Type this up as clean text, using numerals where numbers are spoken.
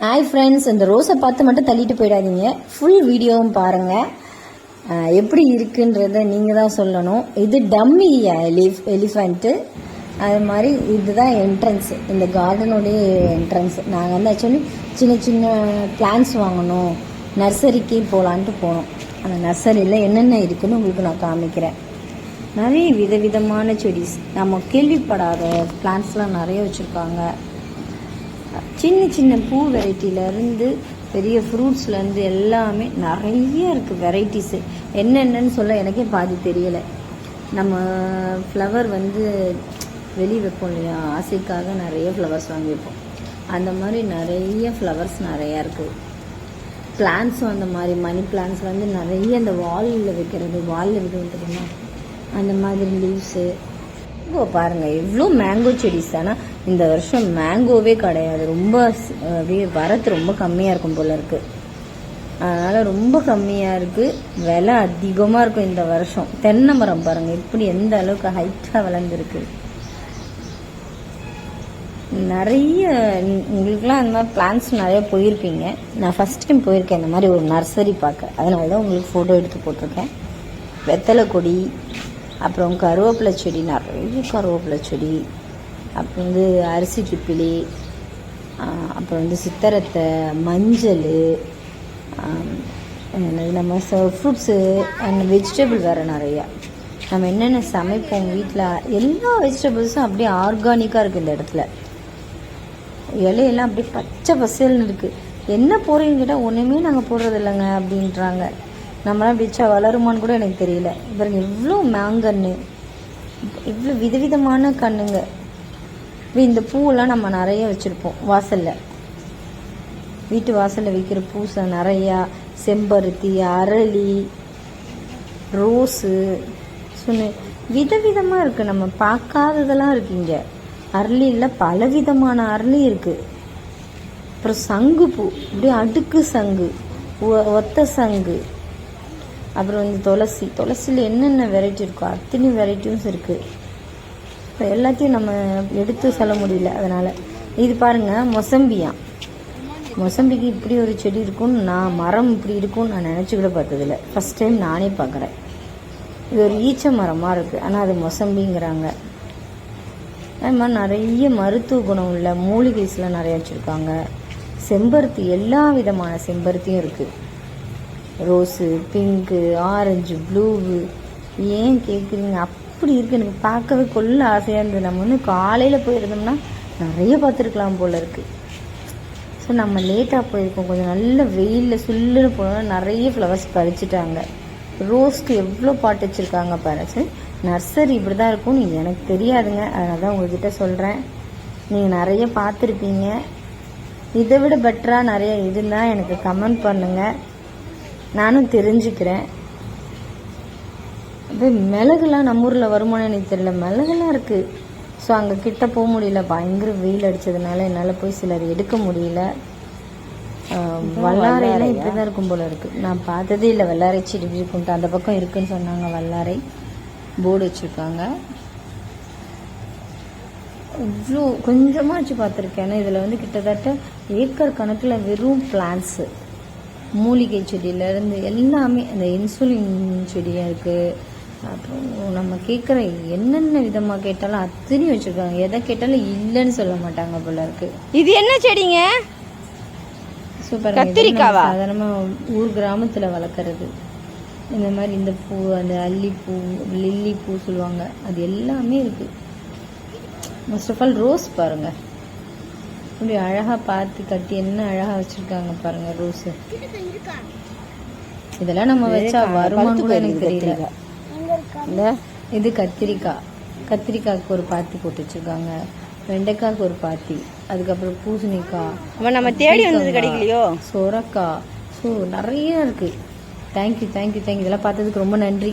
Hi friends, இந்த ரோஸை பார்த்து மட்டும் தள்ளிட்டு போயிடாதீங்க, ஃபுல் வீடியோவும் பாருங்கள். எப்படி இருக்குன்றத நீங்கள் தான் சொல்லணும். இது டம்மி எலிஃபெண்ட்டு. அது மாதிரி இதுதான் என்ட்ரன்ஸ், இந்த கார்டனுடைய என்ட்ரன்ஸ். நாங்கள் வந்து ஆக்சுவலி சின்ன சின்ன பிளான்ஸ் வாங்கணும், நர்சரிக்கு போகலான்ட்டு போனோம். அந்த நர்சரியில் என்னென்ன இருக்குதுன்னு உங்களுக்கு நான் காமிக்கிறேன். நிறைய விதவிதமான செடிஸ், நம்ம கேள்விப்படாத பிளான்ஸ்லாம் நிறைய வச்சுருக்காங்க. சின்ன சின்ன பூ வெரைட்டிலேருந்து பெரிய ஃப்ரூட்ஸ்லேருந்து எல்லாமே நிறைய இருக்குது வெரைட்டிஸு. என்னென்னு சொல்ல எனக்கே பாதி தெரியலை. நம்ம ஃப்ளவர் வந்து வெளியே வைப்போம் இல்லையா, ஆசைக்காக நிறைய ஃப்ளவர்ஸ் வாங்கி வைப்போம். அந்த மாதிரி நிறைய ஃப்ளவர்ஸ் நிறையா இருக்குது. பிளான்ஸும் அந்த மாதிரி மணி பிளான்ஸ் வந்து நிறைய அந்த வாலில் வைக்கிறது, வாலில் வைக்கிறது தெரியுமா, அந்த மாதிரி லீவ்ஸு. இப்போ பாருங்கள் எவ்வளோ மேங்கோ செடிஸ். ஆனால் இந்த வருஷம் மேங்கோவே கிடையாது, ரொம்ப வரத்து ரொம்ப கம்மியாக இருக்கும் போல் இருக்குது. அதனால் ரொம்ப கம்மியாக இருக்குது, விலை அதிகமாக இருக்கும் இந்த வருஷம். தென்னை மரம் பாருங்கள் எப்படி எந்த அளவுக்கு ஹைட்டாக வளர்ந்துருக்கு. நிறைய உங்களுக்குலாம் அந்த மாதிரி பிளான்ஸ் நிறைய போயிருப்பீங்க. நான் ஃபஸ்ட் டைம் போயிருக்கேன் இந்த மாதிரி ஒரு நர்சரி பார்க்க, அதனால தான் உங்களுக்கு ஃபோட்டோ எடுத்து போட்டிருக்கேன். வெத்தலை கொடி, அப்புறம் கருவேப்பிலை செடி, நிறைய கருவேப்பிலை செடி, அப்புறம் வந்து அரிசி திப்பிலி, அப்புறம் வந்து சித்தரத்தை, மஞ்சள், நம்ம ஃப்ரூட்ஸு அண்ட் வெஜிடபிள் வேறு நிறையா. நம்ம என்னென்ன சமைப்போம் வீட்டில் எல்லா வெஜிடபிள்ஸும் அப்படியே ஆர்கானிக்காக இருக்குது இந்த இடத்துல. இலையெல்லாம் அப்படியே பச்சை பசேல்னு இருக்குது. என்ன போடுறீங்கன்னு கேட்டால் ஒன்றுமே நாங்கள் போடுறது இல்லைங்க அப்படின்றாங்க. நம்மளாம் வச்சா வளருமான்னு கூட எனக்கு தெரியல. பாருங்க எவ்வளோ மேங்கன்று, இவ்வளோ விதவிதமான கண்ணுங்க. இந்த பூவெல்லாம் நம்ம நிறைய வச்சுருப்போம் வாசலில், வீட்டு வாசலில் வைக்கிற பூசை நிறையா. செம்பருத்தி, அரளி, ரோஸு, சொன்ன விதவிதமாக இருக்குது. நம்ம பார்க்காததெல்லாம் இருக்குங்க. அரளியில் பலவிதமான அரளி இருக்குது. அப்புறம் சங்கு பூ, அப்படியே அடுக்கு சங்கு, ஒத்த சங்கு. அப்புறம் வந்து துளசியில் என்னென்ன வெரைட்டி இருக்கோ அத்தனை வெரைட்டிஸ் இருக்குது. இப்போ எல்லாத்தையும் நம்ம எடுத்து சொல்ல முடியல. அதனால் இது பாருங்கள் மொசம்பிக்கு இப்படி ஒரு செடி இருக்கும்னு மரம் இப்படி இருக்கும்னு நான் நினச்சி கூட பார்த்ததில்ல. ஃபஸ்ட் டைம் நானே பார்க்குறேன். இது ஒரு ஈச்ச மரமாக இருக்குது, ஆனால் அது மொசம்பிங்கிறாங்க. அது மாதிரி நிறைய மருத்துவ குணம் உள்ள மூலிகைஸ்லாம் நிறைய வச்சுருக்காங்க. செம்பருத்தி, எல்லா விதமான செம்பருத்தியும் இருக்குது. Rose, pink, orange, blue. ஏன் கேட்குறீங்க, அப்படி இருக்குது. எனக்கு பார்க்கவே கொள்ள ஆசையாக இருந்தது. நம்ம வந்து காலையில் போயிருந்தோம்னா நிறைய பார்த்துருக்கலாம் போல் இருக்குது. ஸோ நம்ம லேட்டாக போயிருக்கோம், கொஞ்சம் நல்ல வெயிலில் சுல்லுன்னு போனோம்னா நிறைய ஃப்ளவர்ஸ் பறிச்சிட்டாங்க. ரோஸ்க்கு எவ்வளோ பாட்டு வச்சுருக்காங்க பாருங்க. சரி, நர்சரி இப்படி தான் இருக்கும்னு எனக்கு தெரியாதுங்க, அதனால தான் உங்கள்கிட்ட சொல்கிறேன். நீங்கள் நிறைய பார்த்துருப்பீங்க. இதை விட பெட்டராக நிறைய இருந்தால் எனக்கு கமெண்ட் பண்ணுங்கள், நானும் தெரிஞ்சுக்கிறேன். அப்படியே மிளகுலாம் நம்ம ஊரில் வருமானம் எனக்கு தெரியல, மிளகுலாம் இருக்குது. ஸோ அங்கே கிட்ட போக முடியல, பயங்கர வெயில் அடித்ததுனால என்னால் போய் சிலர் எடுக்க முடியல. வல்லாரையெல்லாம் இப்படி தான் இருக்கும் போல் இருக்குது. நான் பார்த்ததே இல்லை வல்லாரை செடி இருக்குன்ட்டு. அந்த பக்கம் இருக்குன்னு சொன்னாங்க. வல்லாரை போர்டு வச்சுருக்காங்க. இவ்வளோ கொஞ்சமாக வச்சு பார்த்துருக்கேன். ஏன்னா இதில் வந்து கிட்டத்தட்ட ஏக்கர் கணக்கில் வெறும் பிளான்ஸு, மூலிகை செடியிலேருந்து எல்லாமே. அந்த இன்சுலின் செடியாக இருக்குது. அப்புறம் நம்ம கேட்குற என்னென்ன விதமாக கேட்டாலும் அத்தனையும் வச்சுருக்காங்க. எதை கேட்டாலும் இல்லைன்னு சொல்ல மாட்டாங்க போல இருக்குது. இது என்ன செடிங்க? சூப்பர். கத்திரிக்காவா? சாதாரணமாக ஊர் கிராமத்தில் வளர்க்குறது. இந்த மாதிரி இந்த பூ, அந்த அல்லிப்பூ, லில்லி பூ சொல்லுவாங்க, அது எல்லாமே இருக்குது. ஃபர்ஸ்ட் ஆஃப் ஆல் ரோஸ் பாருங்கள், இப்படி அழகாக பார்த்து கட்டி என்ன அழகாக வச்சுருக்காங்க பாருங்கள் ரோஸு. இதெல்லாம் நம்ம வச்சா வருமானம் கூட எனக்கு தெரியல. இல்லை, இது கத்திரிக்காய்க்கு ஒரு பாத்தி போட்டு வச்சுருக்காங்க, வெண்டைக்காய்க்கு ஒரு பாத்தி, அதுக்கப்புறம் பூசணிக்காய், நம்ம தேடி வந்தது கிடைக்கலையோ, சொரக்காய். ஸோ நிறைய இருக்குது. தேங்க்யூ. இதெல்லாம் பார்த்ததுக்கு ரொம்ப நன்றி.